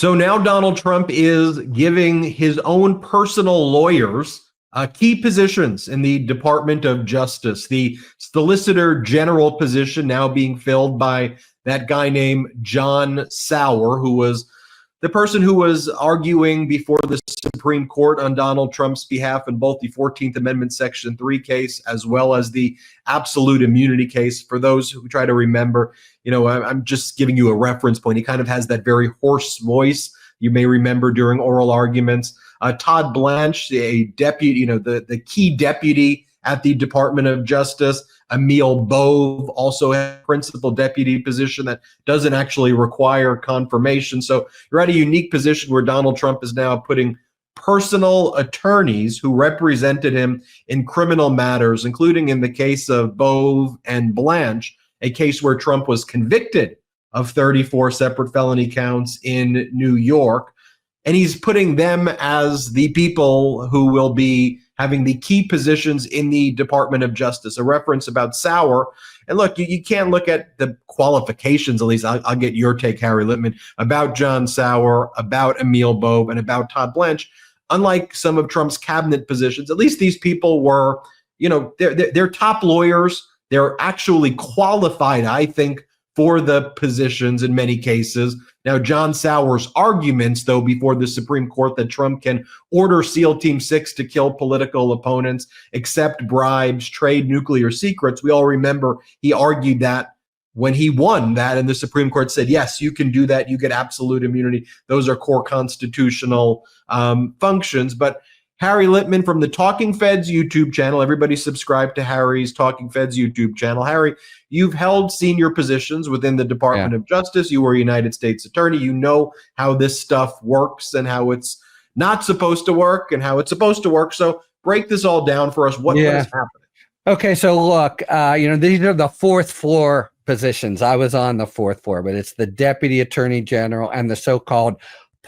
So now Donald Trump is giving his own personal lawyers key positions in the Department of Justice. The Solicitor General position now being filled by that guy named John Sauer, who was the person who was arguing before the Supreme Court on Donald Trump's behalf in both the 14th Amendment Section 3 case as well as the absolute immunity case. For those who try to remember, I'm just giving you a reference point. He kind of has that very hoarse voice you may remember during oral arguments. Todd Blanche, a deputy, the key deputy at the Department of Justice. Emil Bove, also a principal deputy position that doesn't actually require confirmation. So you're at a unique position where Donald Trump is now putting personal attorneys who represented him in criminal matters, including in the case of Bove and Blanche, a case where Trump was convicted of 34 separate felony counts in New York. And he's putting them as the people who will be having the key positions in the Department of Justice. A reference about Sauer. And look, you can't look at the qualifications, at least I'll get your take, Harry Litman, about John Sauer, about Emil Bove, and about Todd Blanche. Unlike some of Trump's cabinet positions, at least these people were, they're top lawyers. They're actually qualified, I think, for the positions in many cases. Now, John Sauer's arguments, though, before the Supreme Court that Trump can order SEAL Team 6 to kill political opponents, accept bribes, trade nuclear secrets. We all remember he argued that when he won that, and the Supreme Court said, yes, you can do that. You get absolute immunity. Those are core constitutional functions. But Harry Litman from the Talking Feds YouTube channel. Everybody subscribe to Harry's Talking Feds YouTube channel. Harry, you've held senior positions within the Department of Justice. You were a United States attorney. You know how this stuff works and how it's not supposed to work and how it's supposed to work. So break this all down for us. What is happening? Okay, so look, these are the fourth floor positions. I was on the fourth floor, but it's the Deputy Attorney General and the so-called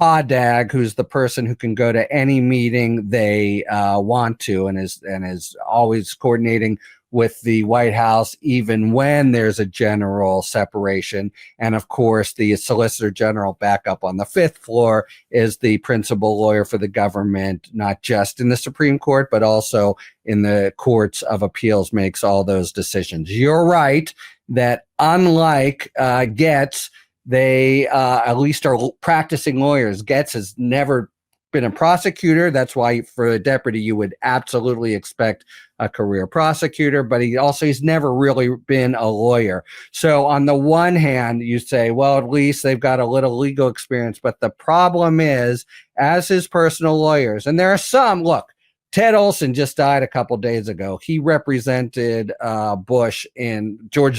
PODAG, who's the person who can go to any meeting they want to and is always coordinating with the White House, even when there's a general separation. And of course, the Solicitor General back up on the fifth floor is the principal lawyer for the government, not just in the Supreme Court, but also in the courts of appeals, makes all those decisions. You're right that unlike Getz, they at least are practicing lawyers. Getz has never been a prosecutor. That's why for a deputy, you would absolutely expect a career prosecutor, but he's never really been a lawyer. So on the one hand, you say, well, at least they've got a little legal experience. But the problem is, as his personal lawyers, and there are some, look, Ted Olson just died a couple days ago. He represented George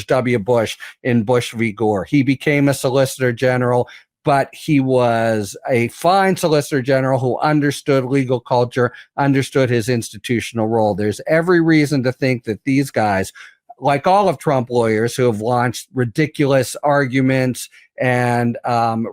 W. Bush in Bush v. Gore. He became a Solicitor General, but he was a fine Solicitor General who understood legal culture, understood his institutional role. There's every reason to think that these guys, like all of Trump lawyers who have launched ridiculous arguments and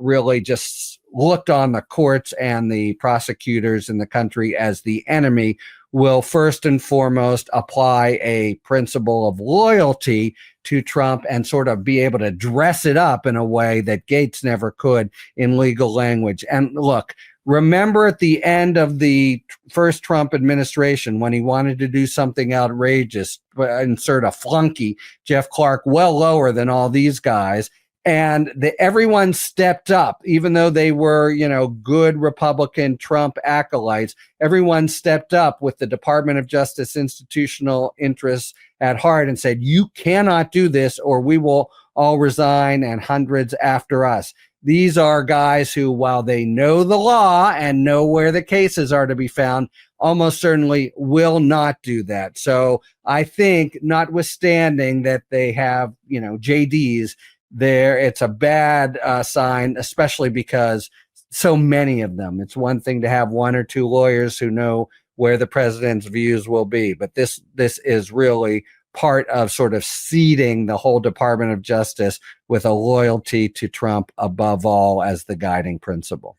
really just looked on the courts and the prosecutors in the country as the enemy, will first and foremost apply a principle of loyalty to Trump and sort of be able to dress it up in a way that Gates never could in legal language. And look, remember at the end of the first Trump administration, when he wanted to do something outrageous, insert a flunky, Jeff Clark, well lower than all these guys, and everyone stepped up, even though they were, good Republican Trump acolytes. Everyone stepped up with the Department of Justice institutional interests at heart and said, you cannot do this or we will all resign and hundreds after us. These are guys who, while they know the law and know where the cases are to be found, almost certainly will not do that. So I think, notwithstanding that they have, JDs, it's a bad sign, especially because so many of them. It's one thing to have one or two lawyers who know where the president's views will be, but this is really part of sort of seeding the whole Department of Justice with a loyalty to Trump above all as the guiding principle.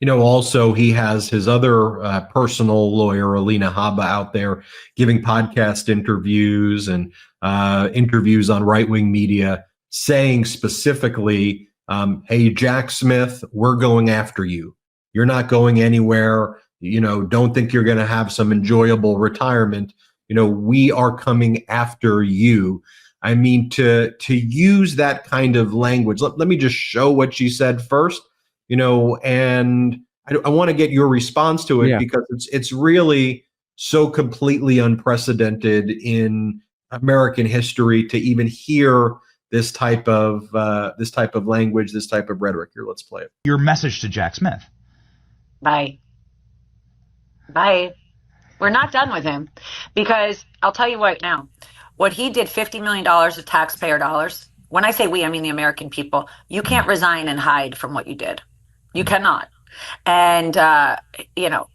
Also, he has his other personal lawyer, Alina Habba, out there giving podcast interviews and interviews on right-wing media, saying specifically Hey, Jack Smith, we're going after you. You're not going anywhere. Don't think you're going to have some enjoyable retirement. We are coming after you. I mean, to use that kind of language, let me just show what she said first, and I want to get your response to it, because it's really so completely unprecedented in American history to even hear this type of language, this type of rhetoric. Here, let's play it. Your message to Jack Smith. Bye. We're not done with him, because I'll tell you what now. What he did, $50 million of taxpayer dollars. When I say we, I mean the American people. You can't resign and hide from what you did. You cannot. And,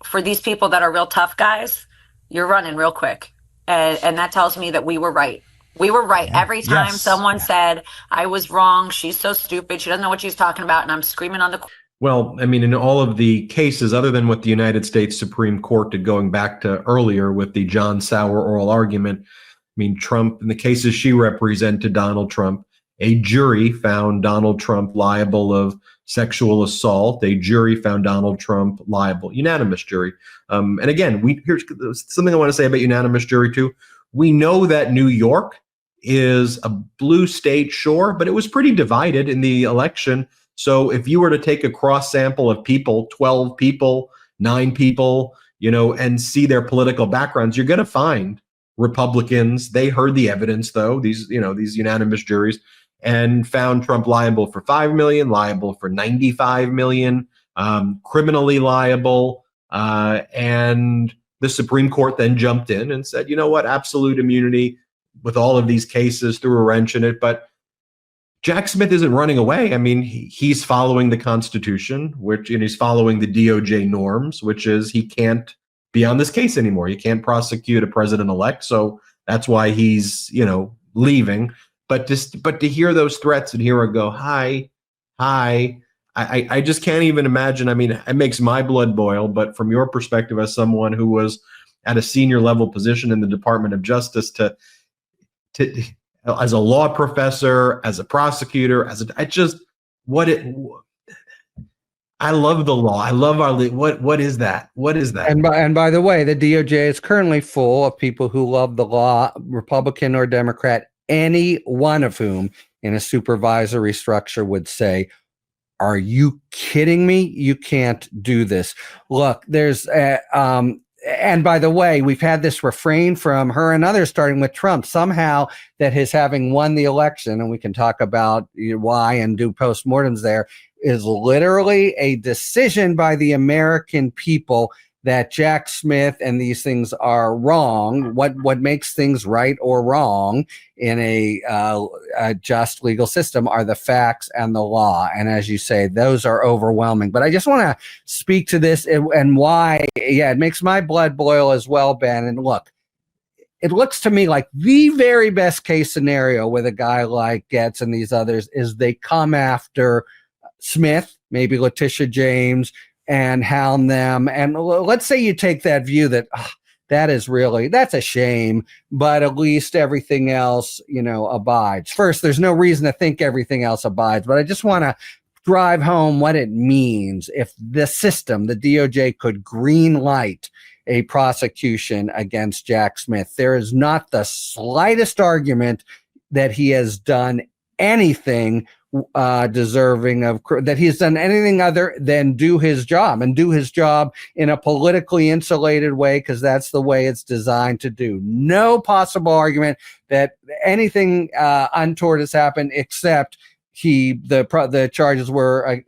for these people that are real tough guys, you're running real quick. And that tells me that we were right. We were right. Yeah. Every time someone said, I was wrong, she's so stupid, she doesn't know what she's talking about, and I'm screaming on the... Well, I mean, in all of the cases, other than what the United States Supreme Court did going back to earlier with the John Sauer oral argument, I mean, Trump, in the cases she represented, Donald Trump, a jury found Donald Trump liable of sexual assault. A jury found Donald Trump liable, unanimous jury. And again, here's something I want to say about unanimous jury too. We know that New York is a blue state, sure, but it was pretty divided in the election. So if you were to take a cross sample of people, 12 people, 9 people, and see their political backgrounds, you're going to find Republicans. They heard the evidence, though, these unanimous juries, and found Trump liable for $5 million, liable for $95 million, criminally liable. And the Supreme Court then jumped in and said, you know what, absolute immunity with all of these cases, threw a wrench in it. But Jack Smith isn't running away. I mean, he's following the Constitution, and he's following the DOJ norms, which is he can't be on this case anymore. You can't prosecute a president-elect. So that's why he's, leaving. But to hear those threats and hear her go, hi, I just can't even imagine. I mean, it makes my blood boil. But from your perspective, as someone who was at a senior level position in the Department of Justice, to as a law professor, as a prosecutor, I love the law. I love our what is that? What is that? And by the way, the DOJ is currently full of people who love the law, Republican or Democrat, any one of whom in a supervisory structure would say, are you kidding me? You can't do this. Look, there's and by the way, we've had this refrain from her and others, starting with Trump, somehow that his having won the election, and we can talk about why and do postmortems there, is literally a decision by the American people that Jack Smith and these things are wrong. What makes things right or wrong in a just legal system are the facts and the law. And as you say, those are overwhelming. But I just want to speak to this and why, it makes my blood boil as well, Ben. And look, it looks to me like the very best case scenario with a guy like Getz and these others is they come after Smith, maybe Letitia James, and hound them. And let's say you take that view that that's a shame, but at least everything else, abides. First, there's no reason to think everything else abides, but I just want to drive home what it means if the system, the DOJ, could green light a prosecution against Jack Smith. There is not the slightest argument that he has done anything deserving of that he's done anything other than do his job in a politically insulated way, because that's the way it's designed to do. No possible argument that anything untoward has happened, except the charges were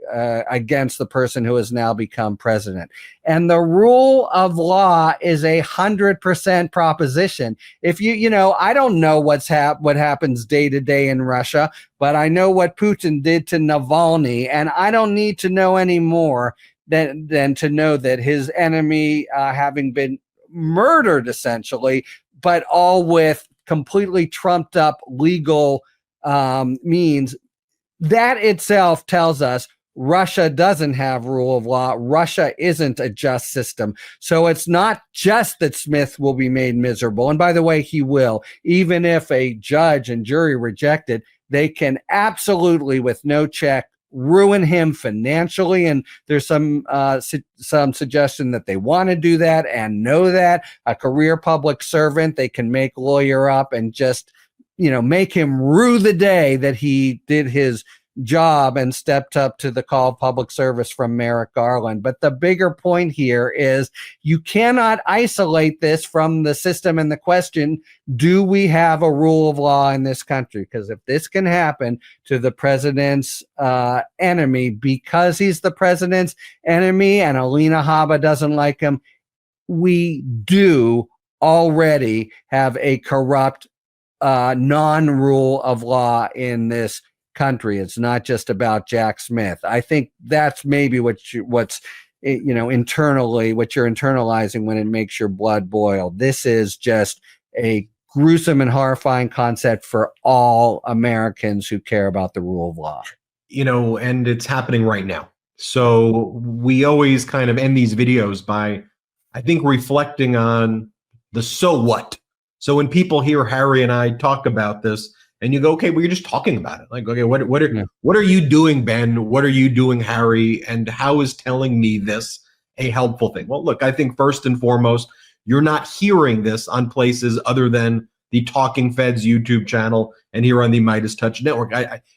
against the person who has now become president. And the rule of law is 100% proposition. If I don't know what happens day to day in Russia, but I know what Putin did to Navalny, and I don't need to know any more than to know that his enemy, having been murdered essentially, but all with completely trumped up legal means. That itself tells us Russia doesn't have rule of law. Russia isn't a just system. So it's not just that Smith will be made miserable. And by the way, he will. Even if a judge and jury reject it, they can absolutely, with no check ruin him financially. And there's some suggestion that they want to do that and know that a career public servant, they can make lawyer up and just, make him rue the day that he did his job and stepped up to the call of public service from Merrick Garland. But the bigger point here is you cannot isolate this from the system and the question, do we have a rule of law in this country? Because if this can happen to the president's enemy because he's the president's enemy and Alina Habba doesn't like him, we do already have a corrupt non-rule of law in this country. It's not just about Jack Smith. I think that's maybe what's internally what you're internalizing when it makes your blood boil. This is just a gruesome and horrifying concept for all Americans who care about the rule of law. And it's happening right now. So we always kind of end these videos by, I think, reflecting on the so what. So when people hear Harry and I talk about this, and you go, okay, well, you're just talking about it. Like, okay, what are you doing, Ben? What are you doing, Harry? And how is telling me this a helpful thing? Well, look, I think first and foremost, you're not hearing this on places other than the Talking Feds YouTube channel and here on the MeidasTouch network.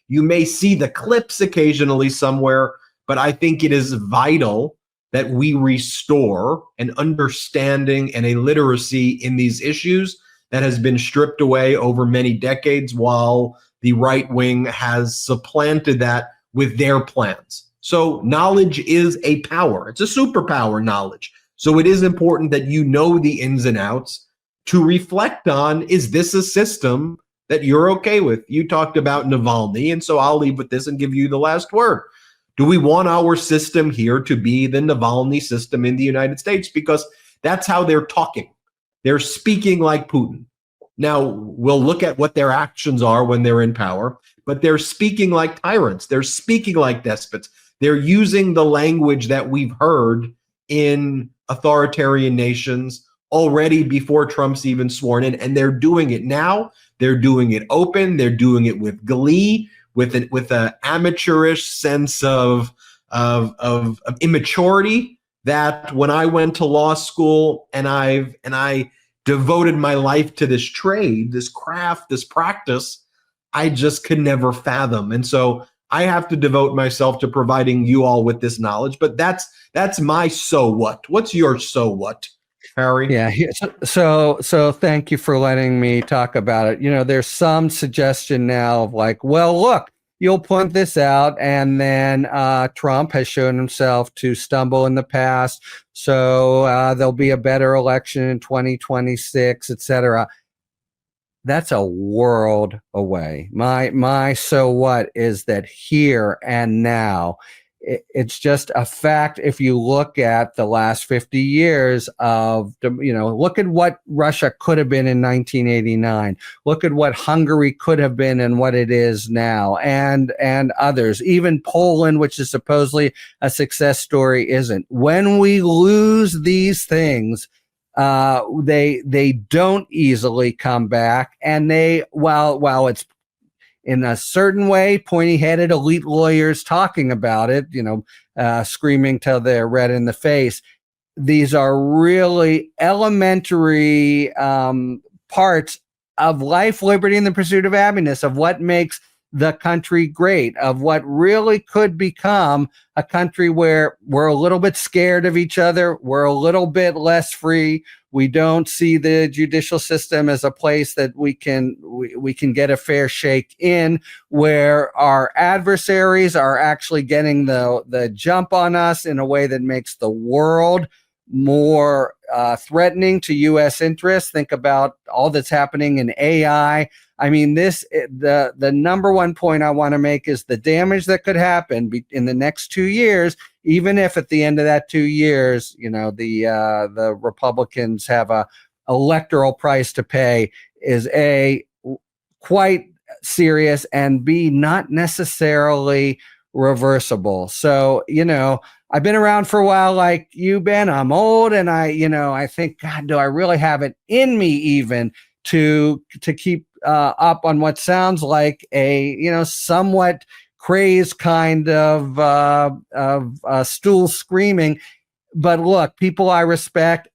You may see the clips occasionally somewhere, but I think it is vital that we restore an understanding and a literacy in these issues that has been stripped away over many decades while the right wing has supplanted that with their plans. So knowledge is a power. It's a superpower, knowledge. So it is important that you know the ins and outs to reflect on, is this a system that you're okay with? You talked about Navalny, and so I'll leave with this and give you the last word. Do we want our system here to be the Navalny system in the United States? Because that's how they're talking. They're speaking like Putin. Now, we'll look at what their actions are when they're in power, but they're speaking like tyrants. They're speaking like despots. They're using the language that we've heard in authoritarian nations already before Trump's even sworn in, and they're doing it now. They're doing it open. They're doing it with glee, with an amateurish sense of immaturity that when I went to law school and I devoted my life to this trade, this craft, this practice, I just could never fathom. And so I have to devote myself to providing you all with this knowledge. But that's my so what. What's your so what, Harry? Yeah. So thank you for letting me talk about it. There's some suggestion now of like, well, look, you'll point this out, and then Trump has shown himself to stumble in the past, so there'll be a better election in 2026, etc. That's a world away. My so what is that here and now. It's just a fact. If you look at the last 50 years of, look at what Russia could have been in 1989. Look at what Hungary could have been and what it is now, and others. Even Poland, which is supposedly a success story, isn't. When we lose these things, they don't easily come back, and while it's in a certain way, pointy-headed elite lawyers talking about it, screaming till they're red in the face. These are really elementary parts of life, liberty, and the pursuit of happiness, of what makes the country great, of what really could become a country where we're a little bit scared of each other, we're a little bit less free. We don't see the judicial system as a place that we can get a fair shake in, where our adversaries are actually getting the jump on us in a way that makes the world more threatening to U.S. interests. Think about all that's happening in AI. I mean, the number one point I want to make is the damage that could happen in the next 2 years, even if at the end of that 2 years, the Republicans have a electoral price to pay, is A, quite serious, and B, not necessarily reversible. So, I've been around for a while like you, Ben. I'm old, and I think, God, do I really have it in me even to keep up on what sounds like a somewhat crazed kind of stool screaming. But look, people I respect,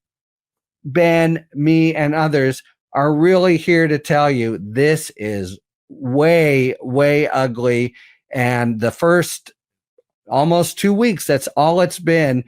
Ben, me, and others, are really here to tell you this is way, way ugly. And the first almost 2 weeks, that's all it's been,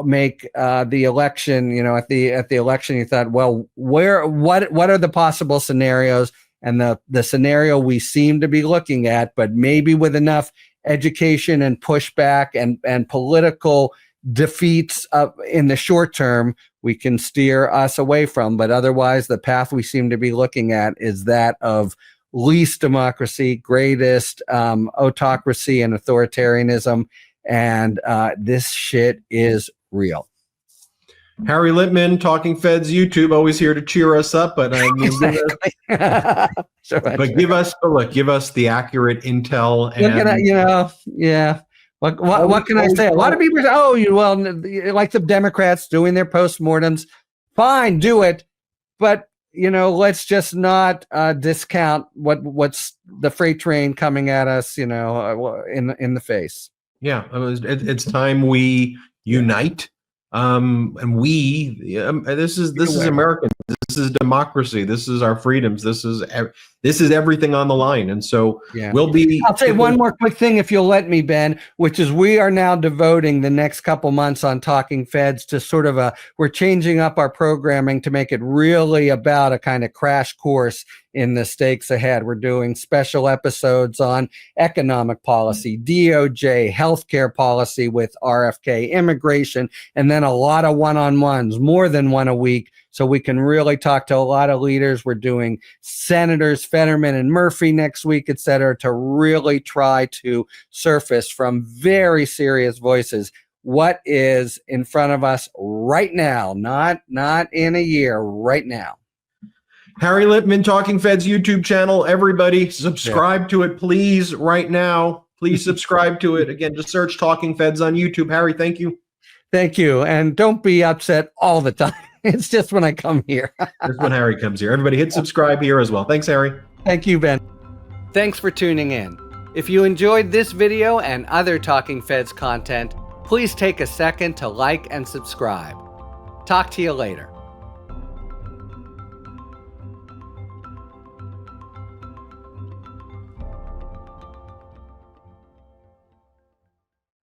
make the election, at the election, you thought, well, what are the possible scenarios? And the scenario we seem to be looking at, but maybe with enough education and pushback and political defeats in the short term, we can steer us away from. But otherwise, the path we seem to be looking at is that of least democracy, greatest autocracy and authoritarianism. And this shit is real. Harry Littman, Talking Feds YouTube, always here to cheer us up. But I mean, give us the accurate intel. Yeah. What can I say? A lot of people say, like the Democrats doing their postmortems. Fine, do it. But, let's just not discount what's the freight train coming at us, in the face. Yeah, it's time we unite. And this is American. This is democracy. This is our freedoms. This is everything on the line. And so I'll say one more quick thing, if you'll let me, Ben, which is we are now devoting the next couple months on Talking Feds to sort of we're changing up our programming to make it really about a kind of crash course in the stakes ahead. We're doing special episodes on economic policy, DOJ, healthcare policy with RFK, immigration, and then a lot of one-on-ones, more than one a week, so we can really talk to a lot of leaders. We're doing Senators Fetterman and Murphy next week, et cetera, to really try to surface from very serious voices what is in front of us right now, not in a year, right now. Harry Littman, Talking Feds YouTube channel. Everybody subscribe to it, please, right now. Please subscribe to it. Again, just search Talking Feds on YouTube. Harry, thank you. Thank you. And don't be upset all the time. It's just when I come here. That's when Harry comes here. Everybody hit subscribe here as well. Thanks, Harry. Thank you, Ben. Thanks for tuning in. If you enjoyed this video and other Talking Feds content, please take a second to like and subscribe. Talk to you later.